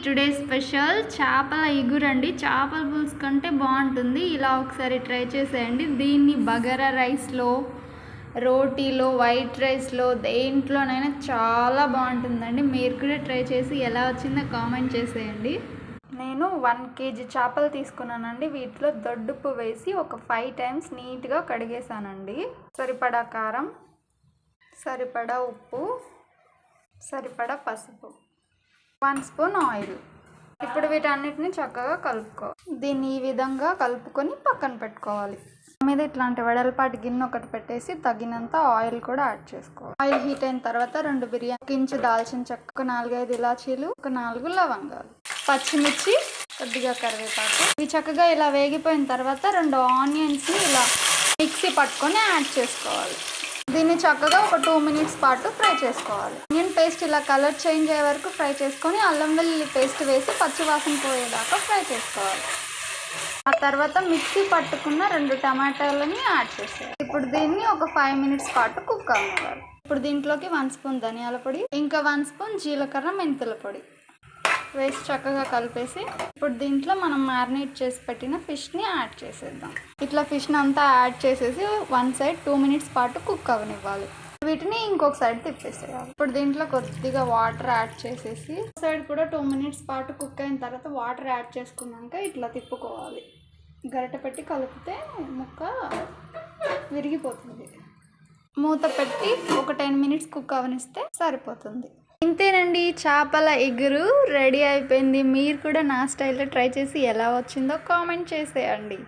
Today special చేపల ఇగురండి. చేపల పులుసు కంటే బాగుంటుంది. ఇలా ఒకసారి ట్రై చేసేయండి. దీన్ని బగారా రైస్లో, రోటీలో, వైట్ రైస్లో, దేంట్లోనైనా చాలా బాగుంటుందండి. మీరు కూడా ట్రై చేసి ఎలా వచ్చిందో కామెంట్ చేసేయండి. నేను 1 kg చేపలు తీసుకున్నానండి. వీటిలో దొడ్డుప్పు వేసి ఒక 5 times నీట్గా కడిగేసానండి. సరిపడా కారం, సరిపడా ఉప్పు, సరిపడా పసుపు, 1 స్పూన్ ఆయిల్. ఇప్పుడు వీటన్నిటిని చక్కగా కలుపుకోవాలి. దీన్ని ఈ విధంగా కలుపుకొని పక్కన పెట్టుకోవాలి. మీద ఇట్లాంటి వెడల్పాటి గిన్నె ఒకటి పెట్టేసి తగినంత ఆయిల్ కూడా యాడ్ చేసుకోవాలి. ఆయిల్ హీట్ అయిన తర్వాత 2 బిర్యానీ, ఇంచు దాల్చిన చెక్క, ఒక 4-5 ఇలాచీలు, ఒక 4 లవంగాలు, పచ్చిమిర్చి, కొద్దిగా కరివేపాకు. ఇవి చక్కగా ఇలా వేగిపోయిన తర్వాత 2 ఆనియన్స్ని ఇలా మిక్సీ పట్టుకొని యాడ్ చేసుకోవాలి. దీన్ని చక్కగా ఒక 2 minutes పాటు ఫ్రై చేసుకోవాలి. ఆనియన్ పేస్ట్ ఇలా కలర్ చేంజ్ అయ్యే వరకు ఫ్రై చేసుకొని అల్లం వెల్లుల్లి పేస్ట్ వేసి పచ్చివాసన పోయేదాకా ఫ్రై చేసుకోవాలి. ఆ తర్వాత మిక్సీ పట్టుకున్న 2 టమాటాలని యాడ్ చేసేయాలి. ఇప్పుడు దీన్ని ఒక 5 minutes పాటు కుక్ అవ్వాలి. ఇప్పుడు దీంట్లోకి 1 స్పూన్ ధనియాల పొడి, ఇంకా 1 స్పూన్ జీలకర్ర మెంతుల పొడి వేసి చక్కగా కలిపేసి ఇప్పుడు దీంట్లో మనం మ్యారినేట్ చేసి పెట్టిన ఫిష్ని యాడ్ చేసేద్దాం. ఇట్లా ఫిష్ని అంతా యాడ్ చేసేసి 1 side 2 minutes పాటు కుక్ అవ్వనివ్వాలి. వీటిని ఇంకొక సైడ్ తిప్పేసేయాలి. ఇప్పుడు దీంట్లో కొద్దిగా వాటర్ యాడ్ చేసేసి సైడ్ కూడా 2 minutes పాటు కుక్ అయిన తర్వాత వాటర్ యాడ్ చేసుకున్నాక ఇట్లా తిప్పుకోవాలి. గరిటె పెట్టి కలిపితే ముక్క విరిగిపోతుంది. మూత పెట్టి ఒక 10 minutes కుక్ అవనిస్తే సరిపోతుంది. ఇంతేనండి, చేపల ఇగురు రెడీ అయిపోయింది. మీరు కూడా నా స్టైల్లో ట్రై చేసి ఎలా వచ్చిందో కామెంట్ చేసేయండి.